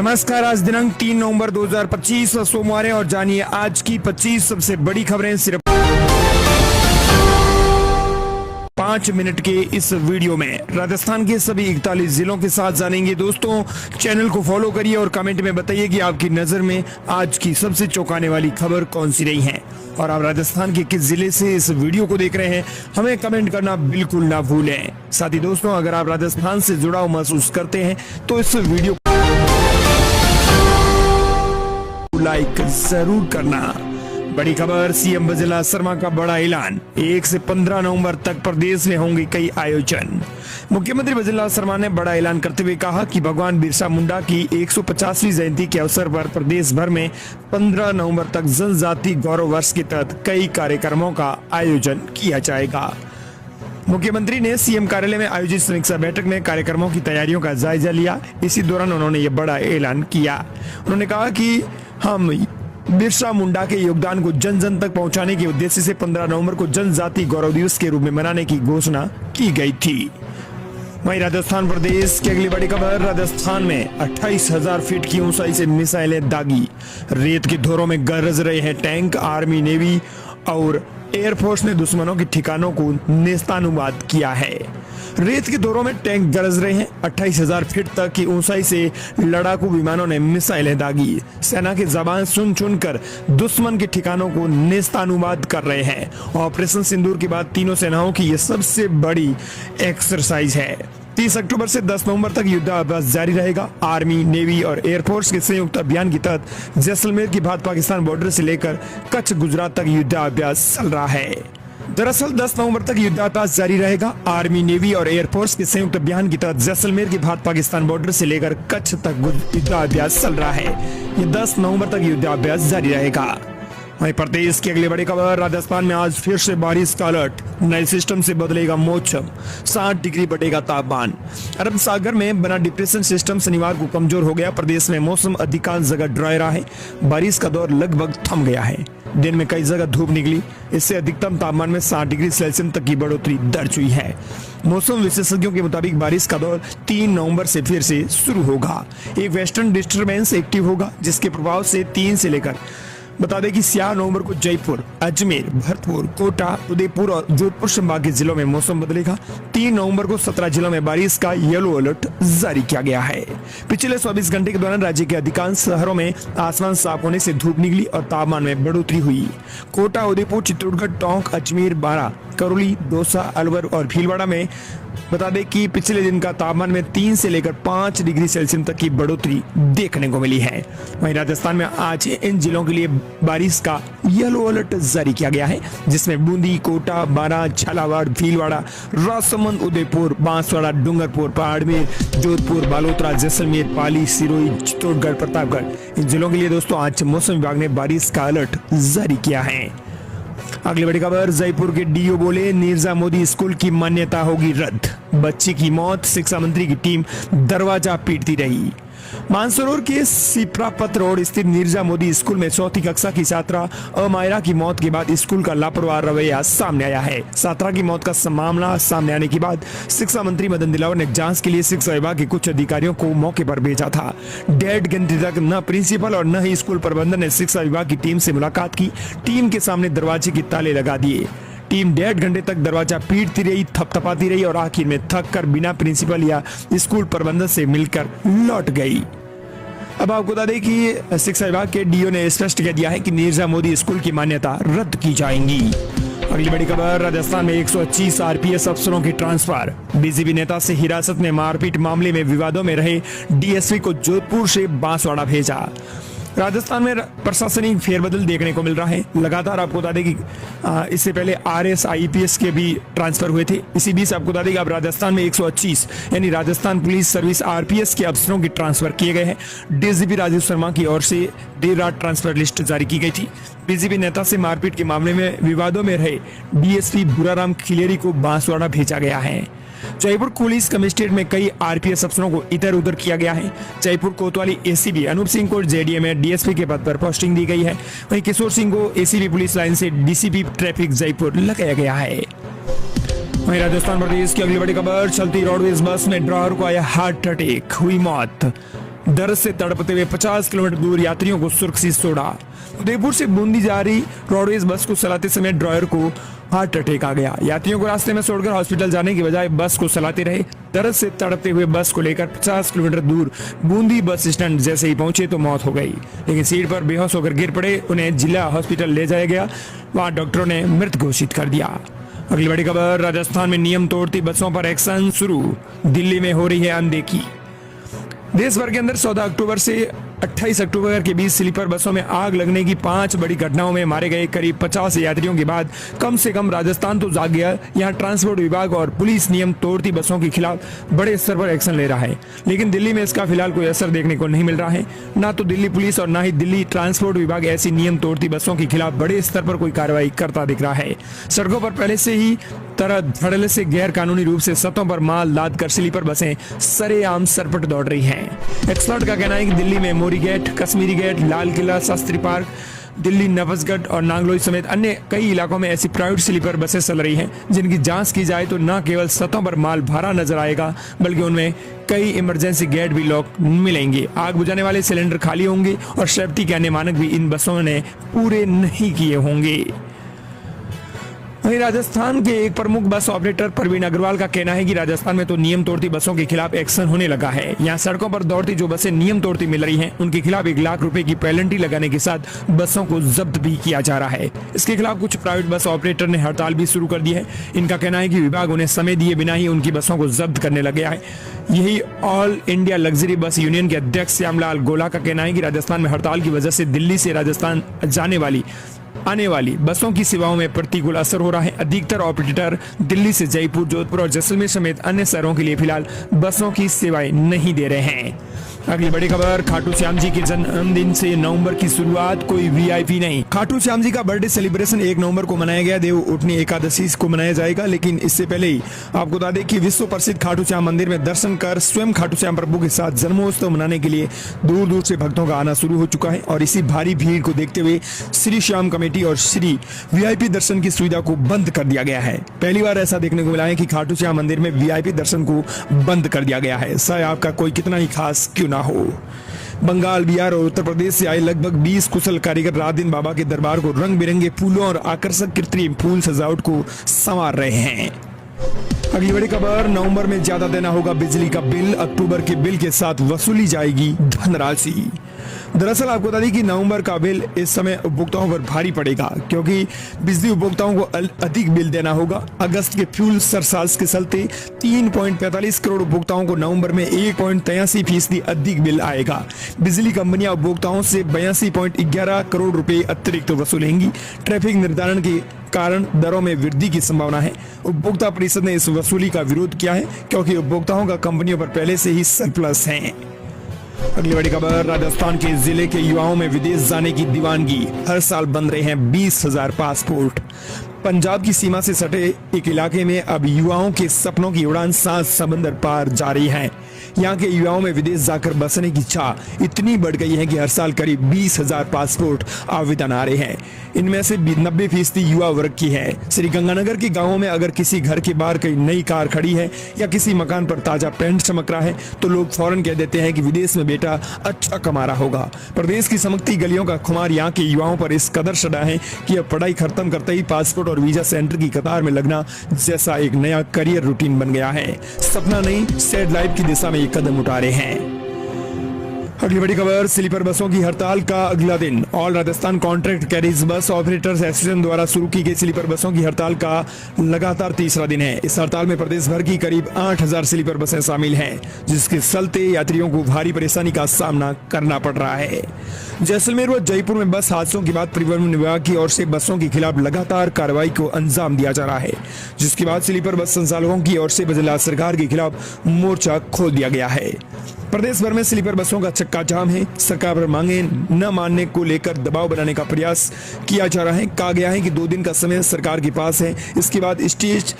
नमस्कार। आज दिनांक 3 नवंबर 2025 सोमवार है और जानिए आज की 25 सबसे बड़ी खबरें सिर्फ 5 मिनट के इस वीडियो में। राजस्थान के सभी 41 जिलों के साथ जानेंगे। दोस्तों, चैनल को फॉलो करिए और कमेंट में बताइए कि आपकी नजर में आज की सबसे चौंकाने वाली खबर कौन सी रही है और आप राजस्थान के किस जिले से इस वीडियो को देख रहे हैं, हमें कमेंट करना बिल्कुल ना भूलें। साथ ही दोस्तों, अगर आप राजस्थान से जुड़ाव महसूस करते हैं तो इस वीडियो लाइक जरूर करना। बड़ी खबर, सीएम बजला शर्मा का बड़ा ऐलान, 1 से 15 नवंबर तक प्रदेश में होंगे कई आयोजन। मुख्यमंत्री बजला शर्मा ने बड़ा ऐलान करते हुए कहा कि भगवान बिरसा मुंडा की 150वीं जयंती के अवसर पर प्रदेश भर में 15 नवंबर तक जनजाति गौरव वर्ष के तहत कई कार्यक्रमों का आयोजन किया जाएगा। मुख्यमंत्री ने सीएम कार्यालय में आयोजित समीक्षा बैठक में कार्यक्रमों की तैयारियों का जायजा लिया। इसी दौरान उन्होंने ये बड़ा ऐलान किया। उन्होंने कहा कि हम बिरसा मुंडा के योगदान को जन जन तक पहुंचाने के उद्देश्य से 15 नवंबर को जनजाति गौरव दिवस के रूप में मनाने की घोषणा की गई थी। वहीं राजस्थान प्रदेश की अगली बड़ी खबर, राजस्थान में 28,000 फीट की ऊंचाई से मिसाइलें दागी। रेत के धोरों में गरज रहे हैं टैंक। आर्मी, नेवी और एयरफोर्स ने दुश्मनों के ठिकानों को नेस्तानुबाद किया है। रेत के दौरों में टैंक गरज रहे हैं। 28,000 फीट तक की ऊंचाई से लड़ाकू विमानों ने मिसाइलें दागी। सेना के जवान सुन कर दुश्मन के ठिकानों को नेस्तानुबाद कर रहे हैं। ऑपरेशन सिंदूर के बाद तीनों सेनाओं की यह सबसे बड़ी एक्सरसाइज है। 30 अक्टूबर से 10 नवंबर तक युद्धाभ्यास जारी रहेगा। आर्मी, नेवी और एयरफोर्स के संयुक्त अभियान के तहत जैसलमेर की भारत पाकिस्तान बॉर्डर से लेकर कच्छ गुजरात तक युद्धाभ्यास चल रहा है। दरअसल 10 नवंबर तक युद्धाभ्यास जारी रहेगा। आर्मी, नेवी और एयरफोर्स के संयुक्त अभियान के तहत जैसलमेर की भारत पाकिस्तान बॉर्डर से लेकर कच्छ तक युद्धाभ्यास चल रहा है। ये 10 नवंबर तक युद्धाभ्यास जारी रहेगा। वहीं प्रदेश की अगली बड़ी खबर, राजस्थान में आज फिर से बारिश का अलर्ट। नए सिस्टम से बदलेगा मौसम, 60 डिग्री बढ़ेगा तापमान। अरब सागर में बना डिप्रेशन सिस्टम शनिवार को कमजोर हो गया। प्रदेश में मौसम अधिकांश जगह ड्राई रहा है। बारिश का दौर लगभग थम गया है। दिन में कई जगह धूप निकली। इससे अधिकतम तापमान में 60 डिग्री सेल्सियस तक की बढ़ोतरी दर्ज हुई है। मौसम विशेषज्ञों के मुताबिक बारिश का दौर 3 नवंबर से फिर से शुरू होगा। एक वेस्टर्न डिस्टर्बेंस एक्टिव होगा जिसके प्रभाव से 3 से लेकर बता दें कि 6 नवंबर को जयपुर, अजमेर, भरतपुर, कोटा, उदयपुर और जोधपुर संभाग के जिलों में मौसम बदलेगा। 3 नवंबर को 17 जिलों में बारिश का येलो अलर्ट जारी किया गया है। पिछले 24 घंटे के दौरान राज्य के अधिकांश शहरों में आसमान साफ होने से धूप निकली और तापमान में बढ़ोतरी हुई। कोटा, उदयपुर, चित्तौड़गढ़, टोंक, अजमेर, बारां, करौली, दौसा, अलवर और भीलवाड़ा में बता दें कि पिछले दिन का तापमान में 3 से लेकर 5 डिग्री सेल्सियस तक की बढ़ोतरी देखने को मिली है। वहीं राजस्थान में आज इन जिलों के लिए बारिश का येलो अलर्ट जारी किया गया है, जिसमें बूंदी, कोटा, बारां, झालावाड़, भीलवाड़ा, राजसमंद, उदयपुर, बांसवाड़ा, डूंगरपुर, बाड़मेर, जोधपुर, बालोतरा, जैसलमेर, पाली, सिरोही, चित्तौड़गढ़, प्रतापगढ़, इन जिलों के लिए दोस्तों आज मौसम विभाग ने बारिश का अलर्ट जारी किया है। अगली बड़ी खबर, जयपुर के डीओ बोले नीरजा मोदी स्कूल की मान्यता होगी रद्द। बच्ची की मौत, शिक्षा मंत्री की टीम दरवाजा पीटती रही। मानसरोवर के सिप्रापत रोड स्थित नीरजा मोदी स्कूल में 4वीं कक्षा की छात्रा अमायरा की मौत के बाद स्कूल का लापरवाह रवैया सामने आया है। छात्रा की मौत का मामला सामने आने के बाद शिक्षा मंत्री मदन दिलावर ने जांच के लिए शिक्षा विभाग के कुछ अधिकारियों को मौके पर भेजा था। 1.5 घंटे तक न प्रिंसिपल और न ही स्कूल प्रबंधन ने शिक्षा विभाग की टीम से मुलाकात की। टीम के सामने दरवाजे के ताले लगा दिए। टीम 1.5 घंटे तक दरवाजा पीटती रही, थपथपाती रही और आखिर में थक कर बिना प्रिंसिपल या स्कूल प्रबंधन से मिलकर लौट गई। अब आपको बता दें कि शिक्षा विभाग के डीओ ने स्पष्ट कह दिया है कि नीरजा मोदी स्कूल की मान्यता रद्द की जाएगी। अगली बड़ी खबर, राजस्थान में 125 आरपीएस अफसरों की ट्रांसफर। बीजेपी नेता से हिरासत में मारपीट मामले में विवादों में रहे डीएसपी को जोधपुर से बांसवाड़ा भेजा। राजस्थान में प्रशासनिक फेरबदल देखने को मिल रहा है। लगातार आपको बता दें कि इससे पहले आरएस, आईपीएस के भी ट्रांसफर हुए थे। इसी बीच आपको बता दें कि अब राजस्थान में 125 यानी राजस्थान पुलिस सर्विस आरपीएस के अफसरों की ट्रांसफर किए गए हैं। डीजीपी राजीव शर्मा की ओर से देर रात ट्रांसफर लिस्ट जारी की गई थी। बीजेपी नेता से मारपीट के मामले में विवादों में रहे डीएसपी भूराराम खिलेरी को बांसवाड़ा भेजा गया है। जयपुर पुलिस कमिश्नरेट में कई आरपीएस अफसरों को इधर उधर किया गया है। जयपुर कोतवाली एसीबी अनूप सिंह को जेडीए में डीएसपी के पद पर पोस्टिंग दी गई है। वहीं किशोर सिंह को एसीबी पुलिस लाइन से डीसीपी ट्रैफिक जयपुर लगाया गया है। वहीं राजस्थान प्रदेश की अगली बड़ी खबर, चलती रोडवेज बस में ड्राइवर को आया हार्ट अटैक, हुई मौत। दर्द से तड़पते हुए 50 किलोमीटर दूर यात्रियों को सुरक्षित छोड़ा। उदयपुर से बूंदी जा रही रोडवेज बस को चलाते समय ड्राइवर को हार्ट अटैक आ गया। यात्रियों को रास्ते में छोड़कर हॉस्पिटल जाने की बजाय बस को चलाते रहे। दर्द से तड़पते हुए बस को लेकर 50 किलोमीटर दूर बूंदी बस स्टैंड जैसे ही पहुंचे तो मौत हो गई, लेकिन सीट पर बेहोश होकर गिर पड़े। उन्हें जिला हॉस्पिटल ले जाया गया, वहां डॉक्टरों ने मृत घोषित कर दिया। अगली बड़ी खबर, राजस्थान में नियम तोड़ती बसों पर एक्शन शुरू, दिल्ली में हो रही है अनदेखी। देश भर के अंदर 14 अक्टूबर से 28 अक्टूबर के बीच स्लीपर बसों में आग लगने की 5 बड़ी घटनाओं में मारे गए करीब 50 यात्रियों के बाद कम से कम राजस्थान तो जाग गया। यहाँ ट्रांसपोर्ट विभाग और पुलिस नियम तोड़ती बसों के खिलाफ बड़े स्तर पर एक्शन ले रहा है, लेकिन दिल्ली में इसका फिलहाल कोई असर देखने को नहीं मिल रहा है। ना तो दिल्ली पुलिस और ना ही दिल्ली ट्रांसपोर्ट विभाग ऐसी नियम तोड़ती बसों के खिलाफ बड़े स्तर पर कोई कार्रवाई करता दिख रहा है। सड़कों पर पहले से ही तरह धड़ल्ले से गैर कानूनी रूप से सतहों पर माल लाद कर स्लीपर बसें सरेआम सरपट दौड़ रही हैं। एक्सपर्ट का कहना है कि दिल्ली में मोरी gate, Kashmiri gate, Lal Qila, Shastri park, Delhi नफसगढ़ और नांगलोई समेत अन्य कई इलाकों में ऐसी प्राइवेट स्लीपर बसें चल रही हैं जिनकी जांच की जाए तो न केवल सतहों पर माल भरा नजर आएगा बल्कि उनमें कई इमरजेंसी गेट भी लॉक मिलेंगे। आग बुझाने वाले सिलेंडर खाली होंगे और सेफ्टी के अन्य मानक भी इन बसों ने पूरे नहीं किए होंगे। वहीं राजस्थान के एक प्रमुख बस ऑपरेटर प्रवीण अग्रवाल का कहना है कि राजस्थान में तो नियम तोड़ती बसों के खिलाफ एक्शन होने लगा है। यहाँ सड़कों पर दौड़ती जो बसें नियम तोड़ती मिल रही हैं, उनके खिलाफ 1 लाख रुपए की पेनल्टी लगाने के साथ बसों को जब्त भी किया जा रहा है। इसके खिलाफ कुछ प्राइवेट बस ऑपरेटर ने हड़ताल भी शुरू कर दी है। इनका कहना है कि विभाग उन्हें समय दिए बिना ही उनकी बसों को जब्त करने लग गया है। यही all India luxury bus union के अध्यक्ष श्यामलाल गोला का कहना है कि राजस्थान में हड़ताल की वजह से दिल्ली से राजस्थान आने वाली बसों की सेवाओं में प्रतिकूल असर हो रहा है। अधिकतर ऑपरेटर दिल्ली से जयपुर, जोधपुर और जैसलमेर समेत अन्य शहरों के लिए फिलहाल बसों की सेवाएं नहीं दे रहे हैं। अगली बड़ी खबर, खाटू श्याम जी के जन्मदिन से नवंबर की शुरुआत, कोई वीआईपी नहीं। खाटू श्याम जी का बर्थडे सेलिब्रेशन 1 नवंबर को मनाया गया। देव उठनी एकादशी को मनाया जाएगा, लेकिन इससे पहले ही आपको बता दें कि विश्व प्रसिद्ध खाटू श्याम मंदिर में दर्शन कर स्वयं खाटू श्याम प्रभु के साथ जन्मोत्सव मनाने के लिए दूर दूर से भक्तों का आना शुरू हो चुका है और इसी भारी भीड़ को देखते हुए श्री श्याम कमेटी और श्री वीआईपी दर्शन की सुविधा को बंद कर दिया गया है। पहली बार ऐसा देखने को मिला है कि खाटू श्याम मंदिर में वीआईपी दर्शन को बंद कर दिया गया है, चाहे आपका कोई कितना ही खास क्यों ना हो। बंगाल, बिहार और उत्तर प्रदेश से आए लगभग 20 कुशल कारीगर रात दिन बाबा के दरबार को रंग बिरंगे फूलों और आकर्षक कृत्रिम फूल सजावट को संवार रहे हैं। अगली बड़ी खबर, नवंबर में ज्यादा देना होगा बिजली का बिल, अक्टूबर के बिल के साथ वसूली जाएगी धनराशि। दरअसल आपको बता दें कि नवंबर का बिल इस समय उपभोक्ताओं पर भारी पड़ेगा क्योंकि बिजली उपभोक्ताओं को अधिक बिल देना होगा। अगस्त के फ्यूल सरचार्ज के चलते 3.45 करोड़ उपभोक्ताओं को नवंबर में 1.83% अधिक बिल आएगा। बिजली कंपनियां उपभोक्ताओं से 82.11 करोड़ रुपए अतिरिक्त वसूलेंगी। ट्रैफिक निर्धारण के कारण दरों में वृद्धि की संभावना है। उपभोक्ता परिषद ने इस वसूली का विरोध किया है क्योंकि उपभोक्ताओं का कंपनियों पर पहले से ही सरप्लस है। अगली बड़ी खबर, राजस्थान के जिले के युवाओं में विदेश जाने की दीवानगी, हर साल बन रहे हैं 20,000 पासपोर्ट। पंजाब की सीमा से सटे एक इलाके में अब युवाओं के सपनों की उड़ान 7 समंदर पार जा रही है। यहाँ के युवाओं में विदेश जाकर बसने की चाह इतनी बढ़ गई है कि हर साल करीब 20,000 पासपोर्ट आवेदन आ रहे हैं। इनमें से 90% युवा वर्ग की है। श्री गंगानगर के गांवों में अगर किसी घर के बाहर कोई नई कार खड़ी है या किसी मकान पर ताजा पेंट चमक रहा है तो लोग फौरन कह देते हैं कि विदेश में बेटा अच्छा कमा रहा होगा। प्रदेश की चमकती गलियों का खुमार यहाँ के युवाओं पर इस कदर चढ़ा है कि अब पढ़ाई खत्म करते ही पासपोर्ट और वीजा सेंटर की कतार में लगना जैसा एक नया करियर रूटीन बन गया है। सपना नहीं, सेट लाइफ की दिशा में ये कदम उठा रहे हैं। अगली बड़ी खबर, स्लीपर बसों की हड़ताल का अगला दिन। All Rajasthan contract carriage bus operators association द्वारा शुरू की गई स्लीपर बसों की हड़ताल का लगातार तीसरा दिन है। इस हड़ताल में प्रदेश भर की करीब 8,000 स्लीपर बसें शामिल हैं, जिसके चलते यात्रियों को भारी परेशानी का सामना करना पड़ रहा है। जैसलमेर व जयपुर में बस हादसों के बाद परिवहन विभाग की ओर से बसों के खिलाफ लगातार कार्रवाई को अंजाम दिया जा रहा है, जिसके बाद स्लीपर बस संचालकों की ओर से गुजरात सरकार के खिलाफ मोर्चा खोल दिया गया है। प्रदेश भर में स्लीपर बसों का चक्का जाम है। सरकार पर मांगे न मानने को लेकर दबाव बनाने का प्रयास किया जा रहा है। कहा गया है कि 2 दिन का समय सरकार के पास है, इसके बाद स्टेज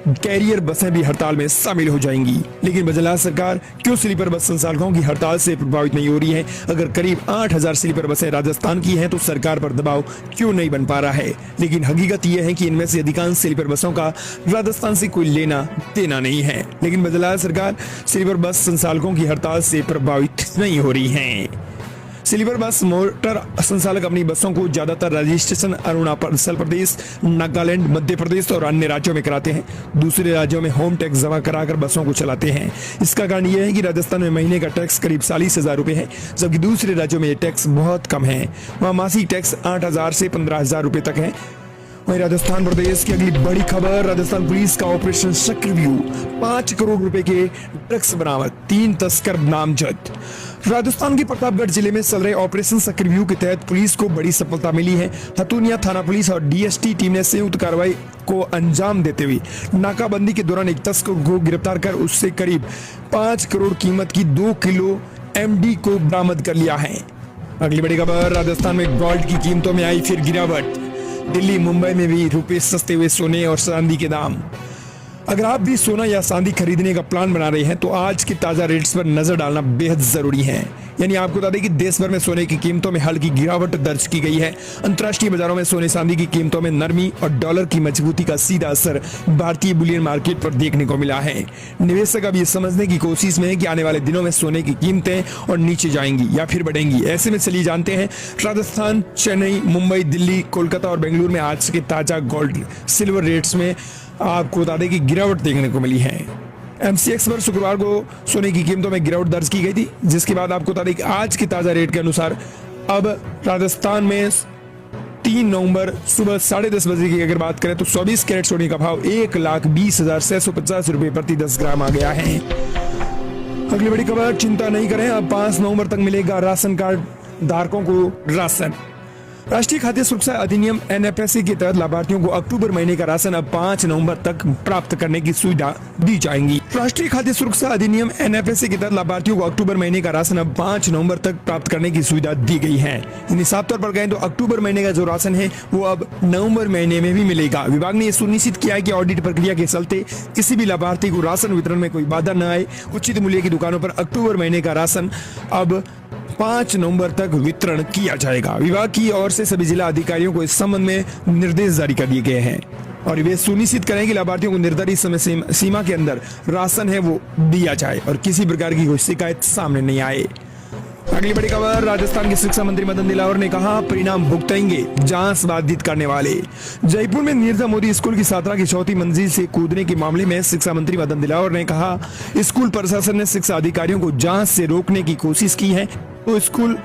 कैरियर बसें भी हड़ताल में शामिल हो जाएंगी। लेकिन गुजरात सरकार क्यों स्लीपर बस संचालकों की हड़ताल से प्रभावित नहीं हो रही है? अगर करीब 8,000 स्लीपर बसें राजस्थान की हैं तो सरकार पर दबाव क्यों नहीं बन पा रहा है? लेकिन हकीकत यह है कि इनमें से अधिकांश स्लीपर बसों का राजस्थान से कोई लेना देना नहीं है। लेकिन गुजरात सरकार स्लीपर बस संचालकों की हड़ताल से प्रभावित नहीं हो रही है। स्लीपर बस मोटर संचालक अपनी बसों को ज्यादातर रजिस्ट्रेशन अरुणाचल प्रदेश, नागालैंड, मध्य प्रदेश और अन्य राज्यों में कराते हैं। दूसरे राज्यों में होम टैक्स जमा कराकर बसों को चलाते हैं। इसका कारण यह है कि राजस्थान में महीने का टैक्स करीब 40,000 रुपए है, जबकि दूसरे राज्यों में यह टैक्स बहुत कम है। वहाँ मासिक टैक्स 8,000 से 15,000 रुपए तक है। वहीं राजस्थान प्रदेश की अगली बड़ी खबर, राजस्थान पुलिस का ऑपरेशन चक्रव्यूह, 5 करोड़ रुपए के ड्रग्स बरामद, 3 तस्कर नामजद। राजस्थान के प्रतापगढ़ जिले में चल रहे ऑपरेशन चक्रव्यूह के तहत पुलिस को बड़ी सफलता मिली है। हथुनिया थाना पुलिस और डीएसटी टीम ने संयुक्त कार्रवाई को अंजाम देते हुए नाकाबंदी के दौरान एक तस्कर को गिरफ्तार कर उससे करीब 5 करोड़ कीमत की 2 किलो एमडी को बरामद कर लिया है। अगली बड़ी खबर, राजस्थान में गोल्ड की कीमतों में आई फिर गिरावट। दिल्ली, मुंबई में भी रुपए सस्ते हुए सोने और चांदी के दाम। अगर आप भी सोना या चांदी खरीदने का प्लान बना रहे हैं तो आज के ताजा रेट्स पर नजर डालना बेहद जरूरी है। यानी आपको बता दें कि देश भर में सोने की कीमतों में हल्की गिरावट दर्ज की गई है। अंतर्राष्ट्रीय बाजारों में सोने चांदी की कीमतों में नरमी और डॉलर की मजबूती का सीधा असर भारतीय बुलियन मार्केट पर देखने को मिला है। निवेशक अब ये समझने की कोशिश में है कि आने वाले दिनों में सोने की कीमतें और नीचे जाएंगी या फिर बढ़ेंगी। ऐसे में चलिए जानते हैं राजस्थान, चेन्नई, मुंबई, दिल्ली, कोलकाता और बेंगलुरु में आज के ताजा गोल्ड सिल्वर रेट्स में आपको बता दें कि गिरावट देखने को मिली है। एमसीएक्स पर शुक्रवार को सोने की कीमतों में गिरावट दर्ज की गई थी, जिसके बाद आपको बता दें कि आज के ताजा रेट के अनुसार अब राजस्थान में 3 नवंबर सुबह 10:30 बजे की अगर बात करें तो 24 कैरेट सोने का भाव 1,20,650 रुपए प्रति 10 ग्राम आ गया है। अगली बड़ी खबर, चिंता नहीं करें, अब 5 नवंबर तक मिलेगा राशन कार्ड धारकों को राशन। राष्ट्रीय खाद्य सुरक्षा अधिनियम एनएफएसए के तहत लाभार्थियों को अक्टूबर महीने का राशन अब 5 नवंबर तक प्राप्त करने की सुविधा दी जाएगी। राष्ट्रीय खाद्य सुरक्षा अधिनियम एनएफएसए के तहत लाभार्थियों को अक्टूबर महीने का राशन अब 5 नवंबर तक प्राप्त करने की सुविधा दी गई है। यानी साफ तौर पर कहें तो अक्टूबर महीने का जो राशन है वो अब नवंबर महीने में भी मिलेगा। विभाग ने यह सुनिश्चित किया है कि ऑडिट प्रक्रिया के चलते किसी भी लाभार्थी को राशन वितरण में कोई बाधा न आए। उचित मूल्य की दुकानों पर अक्टूबर महीने का राशन अब 5 नवंबर तक वितरण किया जाएगा। विभाग की ओर से सभी जिला अधिकारियों को इस संबंध में निर्देश जारी कर दिए गए हैं और वे सुनिश्चित करें कि लाभार्थियों को निर्धारित समय सीमा के अंदर राशन है वो दिया जाए और किसी प्रकार की कोई शिकायत सामने नहीं आए। अगली बड़ी खबर, राजस्थान के शिक्षा मंत्री मदन दिलावर ने कहा परिणाम भुगतेंगे जांच बाधित करने वाले। जयपुर में नीरजा मोदी स्कूल की छात्रा की 4थी मंजिल से कूदने के मामले में शिक्षा मंत्री मदन दिलावर ने कहा स्कूल प्रशासन ने शिक्षा अधिकारियों को जांच से रोकने की कोशिश की है तो स्कूल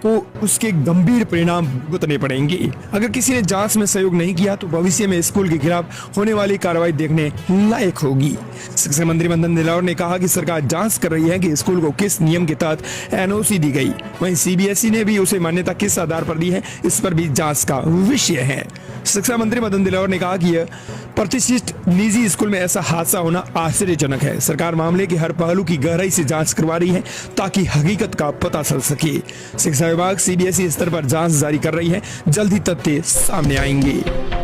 को उसके गंभीर परिणाम भुगतने पड़ेंगे। अगर किसी ने जांच में सहयोग नहीं किया तो भविष्य में स्कूल के खिलाफ होने वाली कार्रवाई देखने लायक होगी। शिक्षा मंत्री मदन दिलावर ने कहा कि सरकार जांच कर रही है कि स्कूल को किस नियम के तहत एनओसी दी गई। वहीं सीबीएसई ने भी उसे मान्यता किस आधार पर दी है, इस पर भी जांच का विषय है। शिक्षा मंत्री मदन दिलावर ने कहा कि यह प्रतिष्ठित निजी स्कूल में ऐसा हादसा होना आश्चर्यजनक है। सरकार मामले के हर पहलू की गहराई से जांच करवा रही है ताकि हकीकत का पता चल सके। शिक्षा विभाग सीबीएसई स्तर पर जांच जारी कर रही है, जल्द ही तथ्य सामने आएंगे।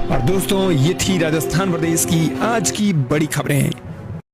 और दोस्तों, ये थी राजस्थान प्रदेश की आज की बड़ी खबरें।